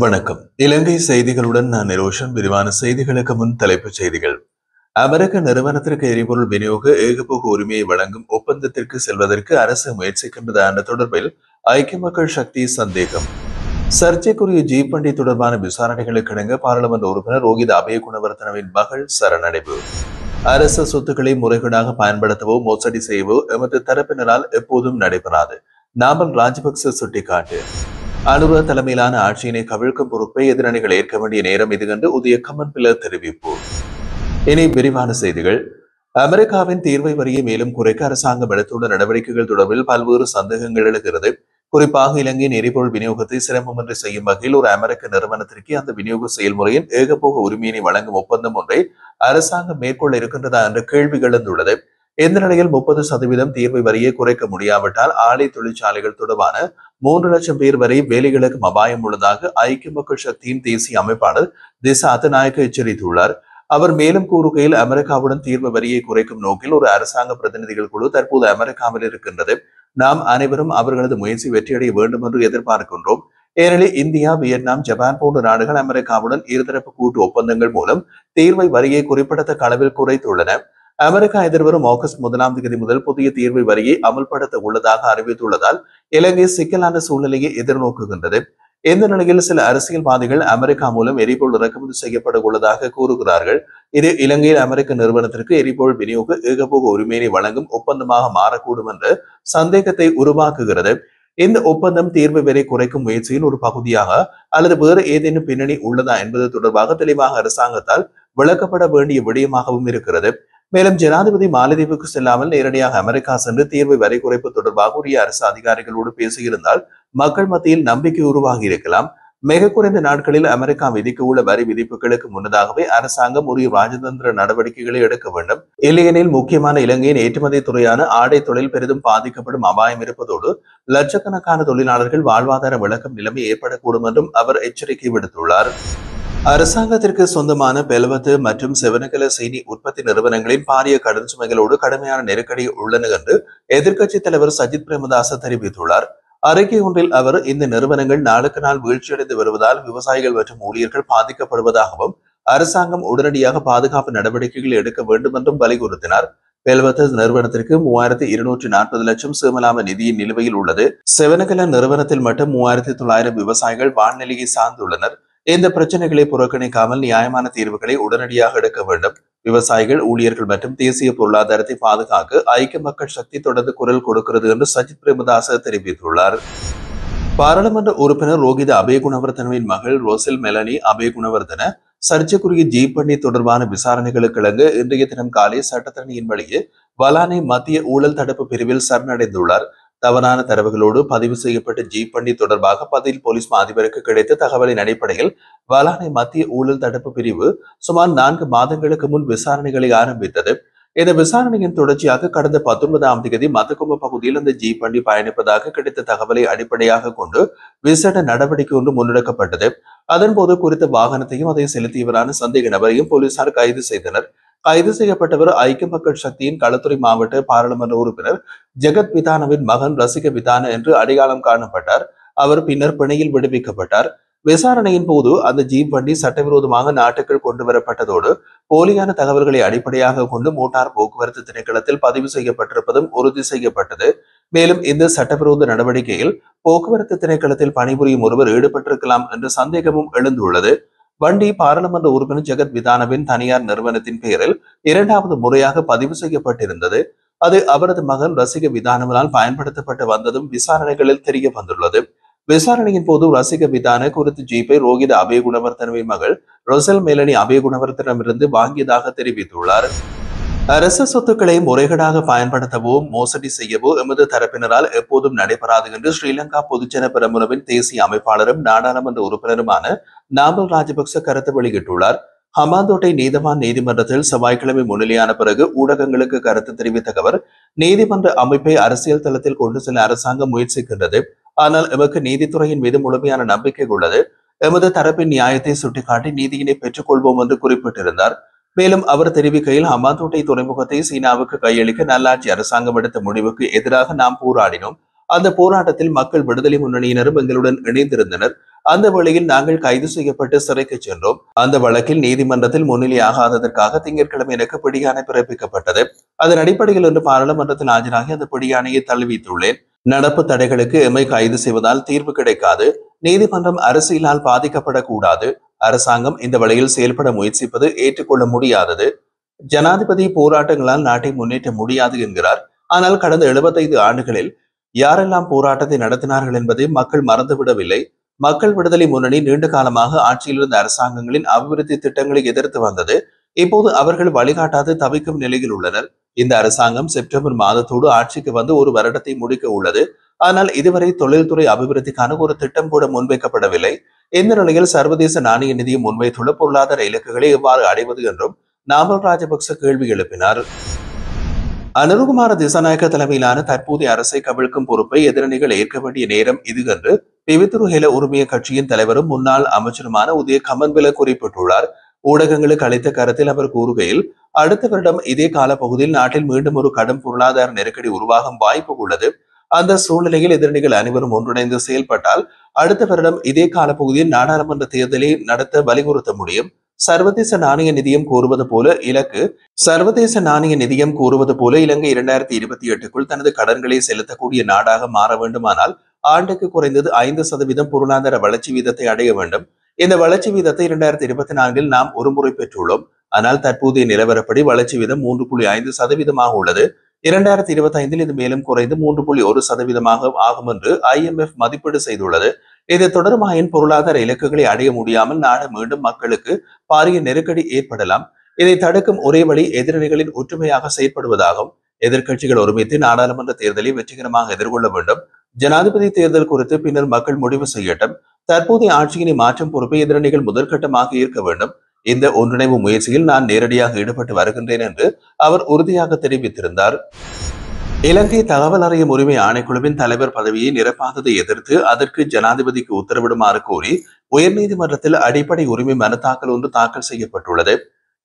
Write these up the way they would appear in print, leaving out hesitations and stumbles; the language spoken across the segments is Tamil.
வணக்கம். இலங்கை செய்திகளுடன் நான் நிரோஷன். விரிவான செய்திகளுக்கு முன் தலைப்புச் செய்திகள். அமெரிக்க நிறுவனத்திற்கு எரிபொருள் விநியோக ஏகபோக உரிமையை வழங்கும் ஒப்பந்தத்திற்கு செல்வதற்கு அரசு முயற்சிக்கின்றது என்ற தொடர்பில் ஐக்கிய மக்கள் சக்தி சந்தேகம். சர்ச்சைக்குரிய ஜீப் வண்டி தொடர்பான விசாரணைகளுக்கு இணங்க பாராளுமன்ற உறுப்பினர் ரோகித அபேகுணவர்தனவின் மகள் சரணடைவு. அரசு சொத்துக்களை முறைகேடாக பயன்படுத்தவோ மோசடி செய்யவோ எமது தரப்பினரால் எப்போதும் நடைபெறாது. நாமல் ராஜபக்ச சுட்டிக்காட்டு. அனுர தலைமையிலான ஆட்சியினை கவிழ்க்கும் பொறுப்பை எதிரணிகள் ஏற்க வேண்டிய நேரம் இது என்று உதய கமன்பில தெரிவிப்பு. இனி விரிவான செய்திகள். அமெரிக்காவின் தீர்வை வரியை மேலும் குறைக்க அரசாங்கம் எடுத்துள்ள நடவடிக்கைகள் தொடர்பில் பல்வேறு சந்தேகங்கள் எழுகிறது. குறிப்பாக இலங்கையின் எரிபொருள் விநியோகத்தை சிரமமின்றி செய்யும் வகையில் ஒரு அமெரிக்க நிறுவனத்திற்கு அந்த விநியோக செயல்முறையின் ஏகபோக உரிமையினை வழங்கும் ஒப்பந்தம் ஒன்றை அரசாங்கம் மேற்கொள்ள இருக்கின்றதா என்ற கேள்வி எழுந்துள்ளது. இந்த நிலையில் 30% தீர்வை வரியை குறைக்க முடியாவிட்டால் ஆலை தொழிற்சாலைகள் தொடர்பான 3 லட்சம் பேர் வரை வேலைகளுக்கும் அபாயம் உள்ளதாக ஐக்கிய மக்கள் சக்தியின் தேசிய அமைப்பாளர் திசா அத்தநாயக்க எச்சரித்துள்ளார். அவர் மேலும் கூறுகையில், அமெரிக்காவுடன் தீர்வு வரியை குறைக்கும் நோக்கில் ஒரு அரசாங்க பிரதிநிதிகள் குழு தற்போது அமெரிக்காவில் இருக்கின்றது. நாம் அனைவரும் அவர்களது முயற்சி வெற்றியடைய வேண்டும் என்று எதிர்பார்க்கின்றோம். ஏனெனில் இந்தியா, வியட்நாம், ஜப்பான் போன்ற நாடுகள் அமெரிக்காவுடன் இருதரப்பு கூட்டு ஒப்பந்தங்கள் மூலம் தீர்வை வரியை குறிப்பிடத்தக்க அளவில் குறைத்துள்ளன. அமெரிக்கா எதிர்வரும் ஆகஸ்ட் 1 முதல் புதிய தீர்வு வரியை அமல்படுத்த உள்ளதாக அறிவித்துள்ளதால் இலங்கை சிக்கலான சூழ்நிலையை எதிர்நோக்குகின்றது. இந்த நிலையில் சில அரசியல்வாதிகள் அமெரிக்கா மூலம் எரிபொருள் இறக்குமதி செய்யப்பட உள்ளதாக கூறுகிறார்கள். இது இலங்கையில் அமெரிக்க நிறுவனத்திற்கு எரிபொருள் விநியோக ஏகபோக உரிமையை வழங்கும் ஒப்பந்தமாக மாறக்கூடும் என்ற சந்தேகத்தை உருவாக்குகிறது. இந்த ஒப்பந்தம் தீர்வு வரை குறைக்கும் முயற்சியின் ஒரு பகுதியாக அல்லது வேறு ஏதேனும் பின்னணி உள்ளதா என்பது தொடர்பாக தெளிவாக அரசாங்கத்தால் விளக்கப்பட வேண்டிய விடயமாகவும் இருக்கிறது. மேலும் ஜனாதிபதி மாலத்தீவுக்கு செல்லாமல் நேரடியாக அமெரிக்கா சென்று தீர்வு வரி குறைப்பு தொடர்பாக உரிய அரசு அதிகாரிகளோடு பேசியிருந்தால் மக்கள் மத்தியில் நம்பிக்கை உருவாகி இருக்கலாம். மிக குறைந்த நாட்களில் அமெரிக்கா விதிக்க உள்ள வரி விதிப்புகளுக்கு முன்னதாகவே அரசாங்கம் உரிய ராஜதந்திர நடவடிக்கைகளை எடுக்க வேண்டும். இல்லையெனில் முக்கியமான இலங்கையின் ஏற்றுமதி துறையான ஆடை தொழில் பெரிதும் பாதிக்கப்படும் அபாயம் இருப்பதோடு லட்சக்கணக்கான தொழிலாளர்கள் வாழ்வாதார விளக்கம் நிலைமை ஏற்படக்கூடும் என்றும் அவர் எச்சரிக்கை விடுத்துள்ளார். அரசாங்கத்திற்கு சொந்தமான பெல்வத்து மற்றும் செவனகல சீனி உற்பத்தி நிறுவனங்களின் பாரிய கடன் சுமைகளோடு கடுமையான நெருக்கடி உள்ளன என்று எதிர்க்கட்சித் தலைவர் சஜித் பிரேமதாச தெரிவித்துள்ளார். அறிக்கை ஒன்றில் அவர், இந்த நிறுவனங்கள் நாளுக்கு நாள் வீழ்ச்சியடைந்து வருவதால் விவசாயிகள் மற்றும் ஊழியர்கள் பாதிக்கப்படுவதாகவும் அரசாங்கம் உடனடியாக பாதுகாப்பு நடவடிக்கைகள் எடுக்க வேண்டும் என்றும் வலியுறுத்தினார். பெல்வத்து நிறுவனத்திற்கு 3240 லட்சம் சீமலாம நிதியின் நிலுவையில் உள்ளது. செவனகல நிறுவனத்தில் மட்டும் 3900 விவசாயிகள் வான்நிலையை சார்ந்துள்ளனர். இந்த பிரச்சனைகளை புறக்கணிக்காமல் நியாயமான தீர்வுகளை உடனடியாக எடுக்க வேண்டும். விவசாயிகள், ஊழியர்கள் மற்றும் தேசிய பொருளாதாரத்தை பாதுகாக்க ஐக்கிய மக்கள் சக்தி தொடர்ந்து குரல் கொடுக்கிறது என்று சஜித் பிரேமதாச தெரிவித்துள்ளார். பாராளுமன்ற உறுப்பினர் ரோகித அபேகுணவர்தனவின் மகள் ரோசல் மெலனி அபேகுணவர்தன சர்ச்சைக்குரிய ஜீப் வண்டி தொடர்பான விசாரணைகளுக்கு இணங்க இன்றைய தினம் காலை சட்டத்தரணியின் வழியே வலானை மத்திய ஊழல் தடுப்பு பிரிவில் சரணடைந்துள்ளார். தவறான தரவுகளோடு பதிவு செய்யப்பட்ட ஜீப் வண்டி தொடர்பாக பதில் போலீஸ் அதிபருக்கு கிடைத்த தகவலின் அடிப்படையில் வலானை மத்திய ஊழல் தடுப்பு பிரிவு சுமார் 4 மாதங்களுக்கு முன் விசாரணைகளை ஆரம்பித்தது. இந்த விசாரணையின் தொடர்ச்சியாக கடந்த 19 மத்தகும்ப பகுதியில் அந்த ஜீப் வண்டி பயணிப்பதாக கிடைத்த தகவலை அடிப்படையாக கொண்டு விசேட நடவடிக்கை ஒன்று முன்னெடுக்கப்பட்டது. அதன்போது குறித்த வாகனத்தையும் அதை செலுத்தியவரான சந்தேக நபரையும் போலீசார் கைது செய்தனர். கைது செய்யப்பட்டவர் ஐக்கிய மக்கள் சக்தியின் களத்துறை மாவட்ட பாராளுமன்ற உறுப்பினர் ஜெகத் விதானவின் மகன் ரசிக விதான என்று அடையாளம் காணப்பட்டார். அவர் பின்னர் பிணையில் விடுவிக்கப்பட்டார். விசாரணையின் போது அந்த ஜீப் வண்டி சட்டவிரோதமாக நாட்டுக்குள் கொண்டு வரப்பட்டதோடு போலியான தகவல்களை அடிப்படையாக கொண்டு மோட்டார் போக்குவரத்து திணைக்களத்தில் பதிவு செய்யப்பட்டிருப்பதும் உறுதி செய்யப்பட்டது. மேலும் இந்த சட்டவிரோத நடவடிக்கையில் போக்குவரத்து திணைக்களத்தில் பணிபுரியும் ஒருவர் ஈடுபட்டிருக்கலாம் என்ற சந்தேகமும் எழுந்துள்ளது. வண்டி பாராளுமன்ற உறுப்பினர் ஜெகத் விதானவின் தனியார் நிறுவனத்தின் பெயரில் 2வது முறையாக பதிவு செய்யப்பட்டிருந்தது. அது அவரது மகன் ரசிக விதானவினால் பயன்படுத்தப்பட்டு வந்ததும் விசாரணைகளில் தெரிய வந்துள்ளது. விசாரணையின் போது ரசிக விதான குறித்த ஜீப்பை ரோகித அபேகுணவர்தனவின் மகள் ரொசல் மெலனி அபேகுணவர்தனமிருந்து வாங்கியதாக தெரிவித்துள்ளார். அரசு சொத்துக்களை முறைகேடாக பயன்படுத்தவோ மோசடி செய்யவோ எமது தரப்பினரால் எப்போதும் நடைபெறாது என்று ஸ்ரீலங்கா பொதுஜன பெரமுனவின் தேசிய அமைப்பாளரும் நாடாளுமன்ற உறுப்பினருமான நாமல் ராஜபக்ச கருத்து வெளியிட்டுள்ளார். ஹம்பாந்தோட்டை நீதவான் நீதிமன்றத்தில் செவ்வாய்க்கிழமை முன்னிலையான பிறகு ஊடகங்களுக்கு கருத்து தெரிவித்த அவர், நீதிமன்ற அமைப்பை அரசியல் தளத்தில் கொண்டு செல்ல அரசாங்கம் முயற்சிக்கின்றது. ஆனால் எமக்கு நீதித்துறையின் மீது முழுமையான நம்பிக்கை உள்ளது. எமது தரப்பின் நியாயத்தை சுட்டிக்காட்டி நீதியினை பெற்றுக் கொள்வோம் என்று குறிப்பிட்டிருந்தார். மேலும் அவர் தெரிவிக்கையில், ஹம்பாந்தோட்டை துறைமுகத்தை சீனாவுக்கு கையளிக்க நல்லாட்சி அரசாங்கம் எடுத்த முடிவுக்கு எதிராக நாம் போராடினோம். அந்த போராட்டத்தில் மக்கள் விடுதலை முன்னணியினரும் எங்களுடன் இணைந்திருந்தனர். அந்த வேளையில் நாங்கள் கைது செய்யப்பட்டு சிறைக்கு சென்றோம். அந்த வழக்கில் நீதிமன்றத்தில் முன்னிலையாகாததற்காக திங்கட்கிழமை எனக்கு பிடியாணை பிறப்பிக்கப்பட்டது. அதன் அடிப்படையில் இன்று பாராளுமன்றத்தில் ஆஜராகி அந்த பிடியாணையை தள்ளிவித்துள்ளேன். நடப்பு தடைகளுக்கு எம்மை கைது செய்வதால் தீர்வு கிடைக்காது. நீதிமன்றம் அரசியலால் பாதிக்கப்படக்கூடாது. அரசாங்கம் இந்த வழியில் செயல்பட முயற்சிப்பது ஏற்றுக்கொள்ள முடியாதது. ஜனாதிபதி போராட்டங்களால் நாட்டை முன்னேற்ற முடியாது என்கிறார். ஆனால் கடந்த 75 ஆண்டுகளில் யாரெல்லாம் போராட்டத்தை நடத்தினார்கள் என்பதை மக்கள் மறந்துவிடவில்லை. மக்கள் விடுதலை முன்னணி நீண்ட காலமாக ஆட்சியில் இருந்த அரசாங்கங்களின் அபிவிருத்தி திட்டங்களை எதிர்த்து வந்தது. இப்போது அவர்கள் வழிகாட்டாது தவிக்கும் நிலையில் உள்ளனர். இந்த அரசாங்கம் செப்டம்பர் மாதத்தோடு ஆட்சிக்கு வந்து ஒரு வருடத்தை முடிக்க உள்ளது. ஆனால் இதுவரை தொழில்துறை அபிவிருத்திக்கான ஒரு திட்டம் கூட முன்வைக்கப்படவில்லை. இந்த நிலையில் சர்வதேச நாணய நிதியம் முன்வைத்துள்ள பொருளாதார இலக்குகளை எவ்வாறு அடைவது என்றும் நாமல் ராஜபக்ச கேள்வி எழுப்பினார். அனுருகுமார திசாநாயக்க தலைமையிலான தற்போதைய அரசை கவிழ்க்கும் பொறுப்பை எதிரணிகள் ஏற்க வேண்டிய நேரம் இது என்று பிவித்துரு ஹெல உரிமைய கட்சியின் தலைவரும் முன்னாள் அமைச்சருமான உதய கமன்பில குறிப்பிட்டுள்ளார். ஊடகங்களுக்கு அளித்த கருத்தில் அவர் கூறுகையில், அடுத்த வருடம் இதே கால பகுதியில் நாட்டில் மீண்டும் ஒரு கடும் பொருளாதார நெருக்கடி உருவாகும் வாய்ப்பு உள்ளது. அந்த சூழ்நிலையில் எதிரணிகள் அனைவரும் ஒன்றிணைந்து செயல்பட்டால் அடுத்த வருடம் இதே கால பகுதியில் நாடாளுமன்ற தேர்தலை நடத்த வலியுறுத்த முடியும். சர்வதேச நாணய நிதியம் கூறுவது போல இலங்கை 2028க்குள் தனது கடன்களை செலுத்தக்கூடிய நாடாக மாற வேண்டுமானால் ஆண்டுக்கு குறைந்தது 5% பொருளாதார வளர்ச்சி வீதத்தை அடைய வேண்டும். இந்த வளர்ச்சி வீதத்தை 2024 நாம் ஒருமுறை பெற்றுள்ளோம். ஆனால் தற்போதைய நிலவரப்படி வளர்ச்சி வீதம் 3.5% உள்ளது. 2025 இது மேலும் குறைந்து 3.1% ஆகும் என்று IMF மதிப்பீடு செய்துள்ளது. இது தொடர்பாயின் பொருளாதார இலக்குகளை அடைய முடியாமல் நாடு மீண்டும் மக்களுக்கு பாரிய நெருக்கடி ஏற்படலாம். இதை தடுக்கும் ஒரே வழி எதிரணிகளின் ஒற்றுமையாக செயற்படுவதாகும். எதிர்க்கட்சிகள் ஒருமித்து நாடாளுமன்ற தேர்தலை வெற்றிகரமாக எதிர்கொள்ள வேண்டும். ஜனாதிபதி தேர்தல் குறித்து பின்னர் மக்கள் முடிவு செய்யட்டும். தற்போதைய ஆட்சியினை மாற்றும் பொறுப்பை எதிரணிகள் முதற்கட்டமாக ஏற்க வேண்டும். இந்த ஒன்றிணைவு முயற்சியில் நான் நேரடியாக ஈடுபட்டு வருகின்றேன் என்று அவர் உறுதியாக தெரிவித்திருந்தார். இலங்கை தகவல் அறியும் உரிமை ஆணைக்குழுவின் தலைவர் பதவியை நிரப்பாததை எதிர்த்து அதற்கு ஜனாதிபதிக்கு உத்தரவிடுமாறு கோரி உயர்நீதிமன்றத்தில் அடிப்படை உரிமை மனு தாக்கல் ஒன்று தாக்கல் செய்யப்பட்டுள்ளது.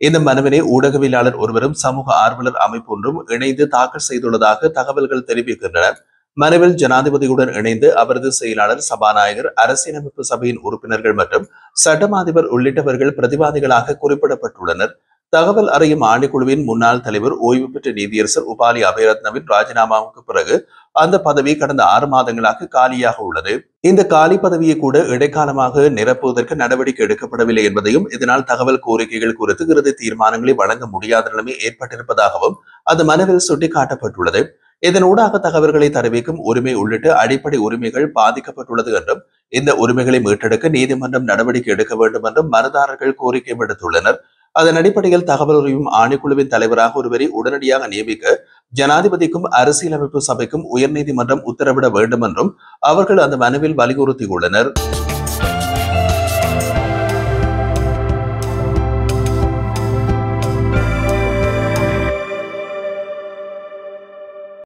இந்த மனுவினை ஊடகவியலாளர் ஒருவரும் சமூக ஆர்வலர் அமைப்பு ஒன்றும் இணைந்து தாக்கல் செய்துள்ளதாக தகவல்கள் தெரிவிக்கின்றன. மனுவில் ஜனாதிபதியுடன் இணைந்து அவரது செயலாளர், சபாநாயகர், அரசியலமைப்பு சபையின் உறுப்பினர்கள் மற்றும் சட்டம் அதிபர் உள்ளிட்டவர்கள் பிரதிவாதிகளாக குறிப்பிடப்பட்டுள்ளனர். தகவல் அறியும் ஆணைக்குழுவின் முன்னாள் தலைவர், ஓய்வு பெற்ற நீதியரசர் உபாலி அபயரத்னவின் ராஜினாமாவுக்கு பிறகு அந்த பதவி கடந்த 6 மாதங்களாக காலியாக உள்ளது. இந்த காலி பதவியை கூட இடைக்காலமாக நிரப்புவதற்கு நடவடிக்கை எடுக்கப்படவில்லை என்பதையும், இதனால் தகவல் கோரிக்கைகள் குறித்து இறுதி தீர்மானங்களை வழங்க முடியாத நிலைமை ஏற்பட்டிருப்பதாகவும் அந்த மனுவில் சுட்டிக்காட்டப்பட்டுள்ளது. இதனூடாக தகவல்களை தெரிவிக்கும் உரிமை உள்ளிட்ட அடிப்படை உரிமைகள் பாதிக்கப்பட்டுள்ளது என்றும், இந்த உரிமைகளை மீட்டெடுக்க நீதிமன்றம் நடவடிக்கை எடுக்க வேண்டும் என்றும் மனுதாரர்கள் கோரிக்கை விடுத்துள்ளனர். அதன் அடிப்படையில் தகவல் அறியும் ஆணைக்குழுவின் தலைவராக ஒருவரை உடனடியாக நியமிக்க ஜனாதிபதிக்கும் அரசியலமைப்பு சபைக்கும் உயர்நீதிமன்றம் உத்தரவிட வேண்டும் என்றும் அவர்கள் அந்த மனுவில் வலியுறுத்தியுள்ளனர்.